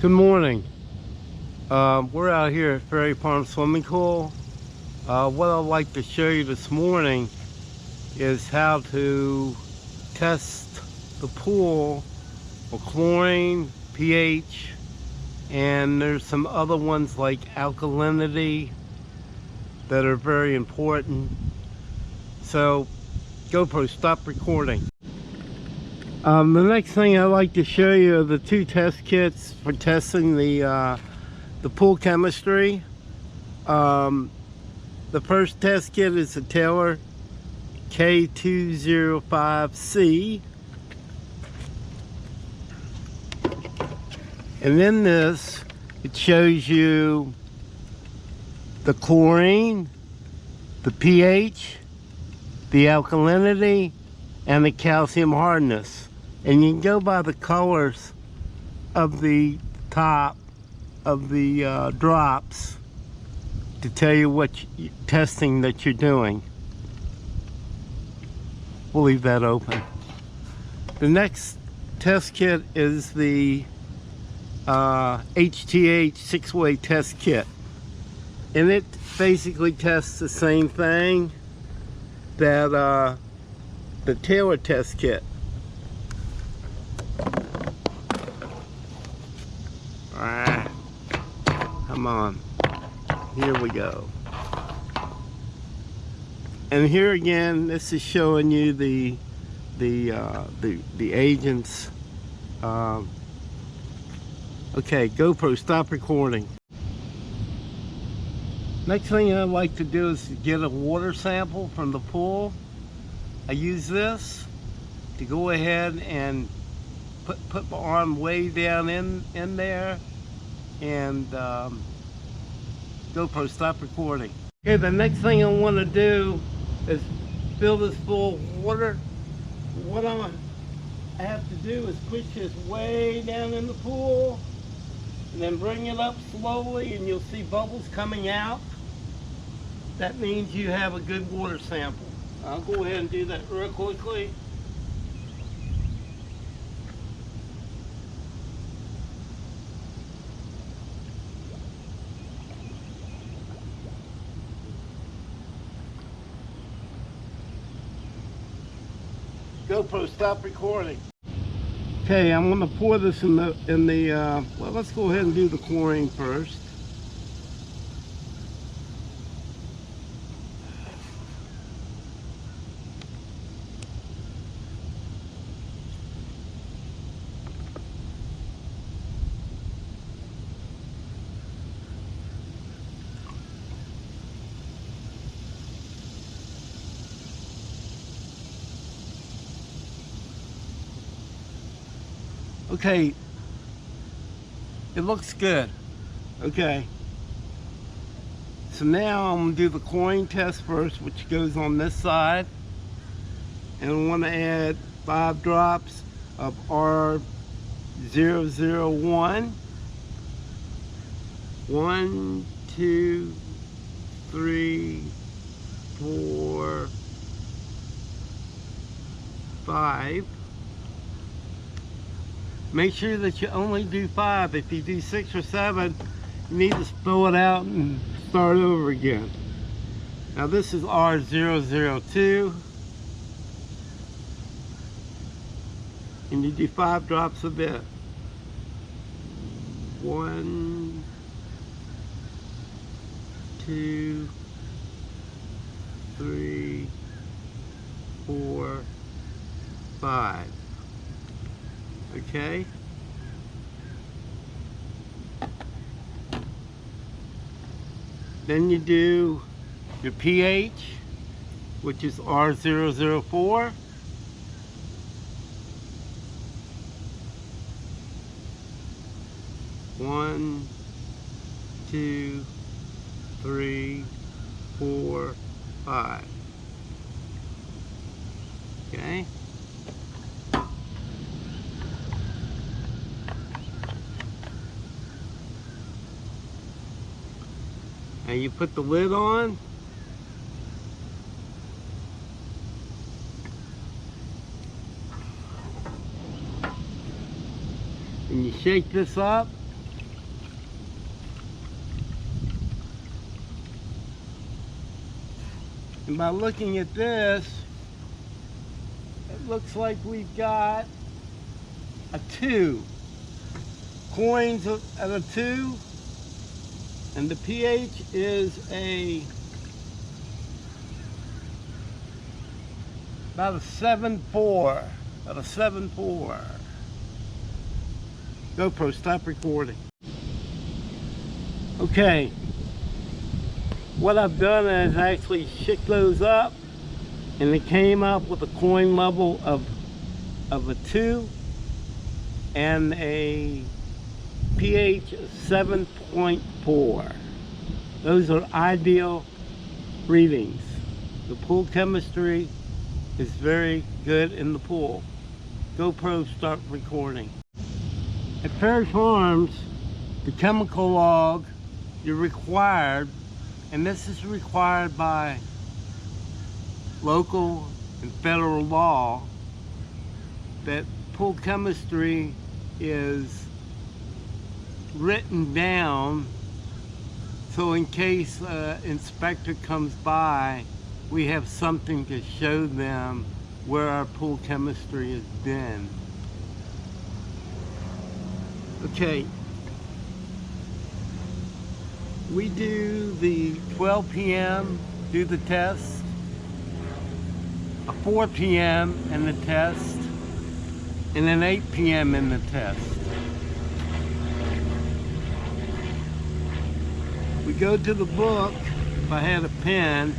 Good morning. We're out here at Ferry Swimming Pool. What I'd like to show you this morning is how to test the pool for chlorine, pH, and there's some other ones like alkalinity that are very important. So GoPro, stop recording. The next thing I'd like to show you are the two test kits for testing the pool chemistry. The first test kit is the Taylor K205C, and in this it shows you the chlorine, the pH, the alkalinity, and the calcium hardness. And you can go by the colors of the top of the drops to tell you what testing that you're doing. We'll leave that open. The next test kit is the HTH 6-way test kit, and it basically tests the same thing that the Taylor test kit. Come on, here we go. And here again, this is showing you the agents. Okay, GoPro, stop recording. Next thing I'd like to do is get a water sample from the pool. I use this to go ahead and put my arm way down in there, and GoPro, stop recording. Okay, the next thing I want to do is fill this full of water. What I have to do is push this way down in the pool and then bring it up slowly, and you'll see bubbles coming out. That means you have a good water sample. I'll go ahead and do that real quickly. GoPro, stop recording. Okay, I'm gonna pour this in the well, let's go ahead and do the chlorine first. Okay, it looks good. Okay, so now I'm gonna do the chlorine test first, which goes on this side, and I want to add 5 drops of R001. 1, 2, 3, 4, 5. Make sure that you only do 5. If you do 6 or 7, you need to spill it out and start over again. Now this is R002, and you do 5 drops of it. 1, 2, 3, 4, 5. Okay. Then you do your pH, which is R004. One, 2, 3, 4, 5. Okay. Now you put the lid on, and you shake this up, And by looking at this, it looks like we've got a 2. Chlorine's at a 2, and the pH is about a 7.4. About a 7.4. GoPro, stop recording. Okay, what I've done is actually shook those up, and it came up with a chlorine level of a 2 and a pH of 7.4. Those are ideal readings. The pool chemistry is very good in the pool. GoPro, start recording. At Ferry Farms, the chemical log, you're required, and this is required by local and federal law, that pool chemistry is written down, so in case inspector comes by, we have something to show them where our pool chemistry has been. Okay, we do the 12 p.m. do the test, a 4 p.m. in the test, and an 8 p.m. in the test. We go to the book, if I had a pen,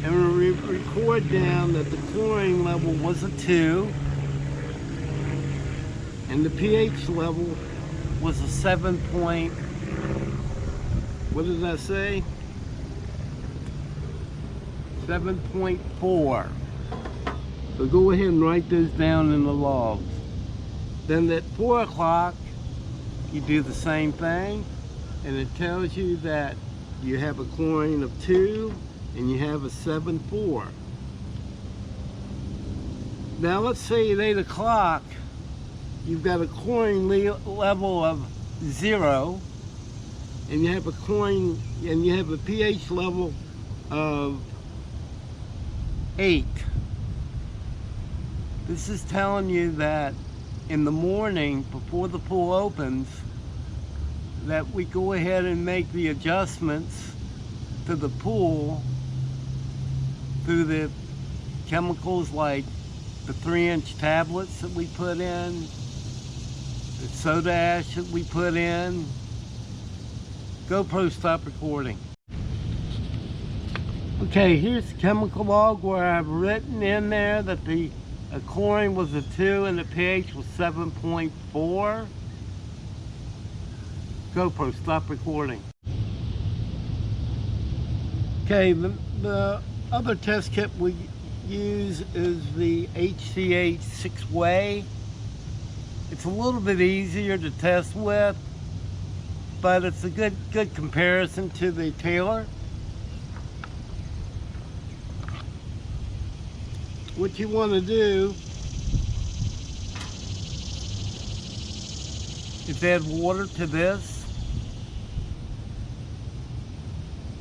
and we record down that the chlorine level was a 2, and the pH level was a 7 point, what did I say? 7.4. So go ahead and write those down in the logs. Then at 4 o'clock, you do the same thing, and it tells you that you have a chlorine of 2 and you have a 7.4. Now let's say at 8 o'clock, you've got a chlorine level of 0, and you have a chlorine, and you have a pH level of 8. This is telling you that in the morning, before the pool opens, that we go ahead and make the adjustments to the pool through the chemicals like the 3-inch tablets that we put in, the soda ash that we put in. GoPro, stop recording. Okay, here's the chemical log where I've written in there that the chlorine was a 2 and the pH was 7.4. GoPro, stop recording. Okay, the other test kit we use is the HTH 6-way. It's a little bit easier to test with, but it's a good comparison to the Taylor. What you want to do is add water to this,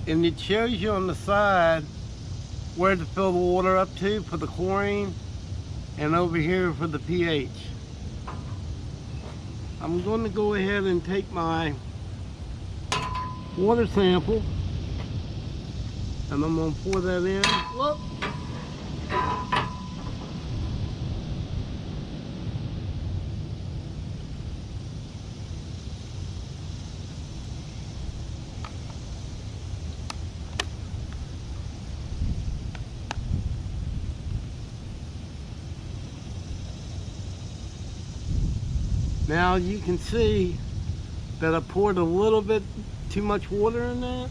and it shows you on the side where to fill the water up to for the chlorine, and over here for the pH. I'm going to go ahead and take my water sample, and I'm going to pour that in. Whoop. Now you can see that I poured a little bit too much water in that.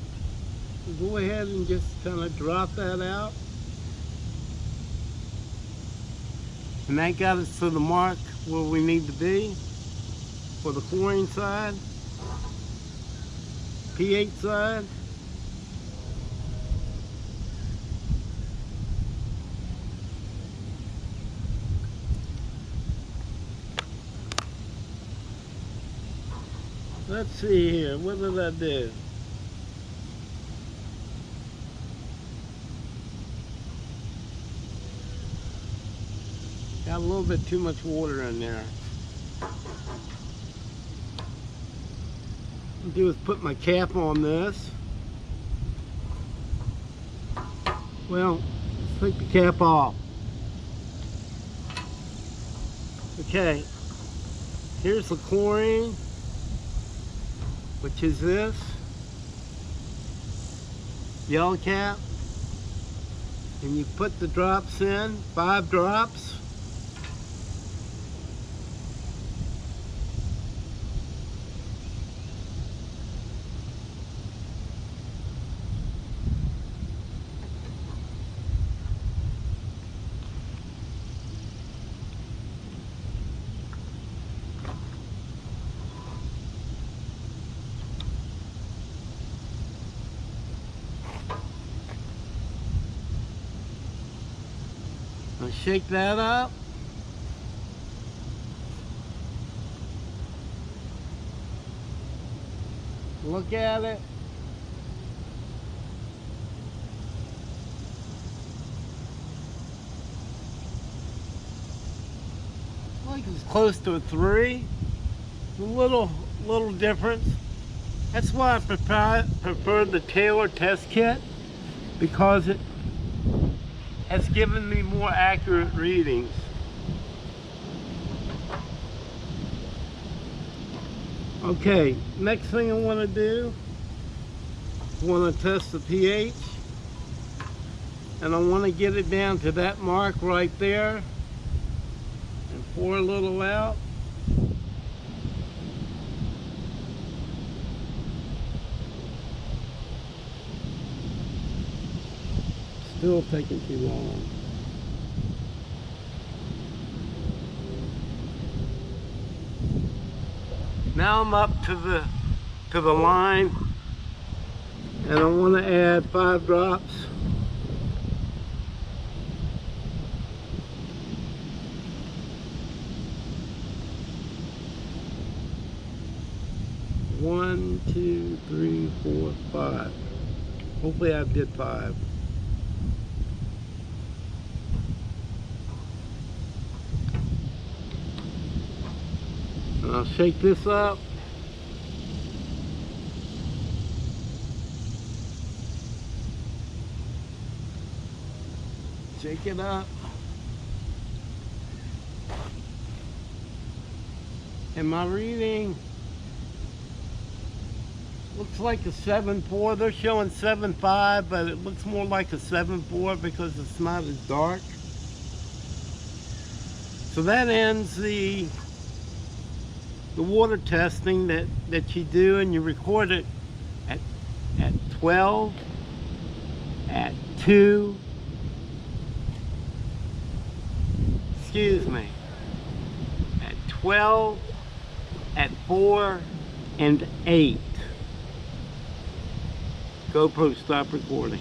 Go ahead and just kind of drop that out. And that got us to the mark where we need to be for the chlorine side, pH side. Let's see here, what did I do? a little bit too much water in there. What I'll do is put my cap on this. Well, let's take the cap off. Okay, here's the chlorine, which is this yellow cap, and you put the drops in, 5 drops. Now shake that up. Look at it. Like it's close to a 3. A little difference. That's why I prefer the Taylor test kit, because it has given me more accurate readings. Okay, next thing I want to do, I want to test the pH, and I want to get it down to that mark right there and pour a little out. Still taking too long. Now I'm up to the line, and I want to add 5 drops. One, 2, 3, 4, 5. Hopefully I did 5. I'll shake this up. Shake it up. And my reading looks like a 7.4. They're showing 7.5, but it looks more like a 7.4 because it's not as dark. So that ends the water testing that you do, and you record it at 12, at 2, excuse me, at 12, at 4, and 8. GoPro, stop recording.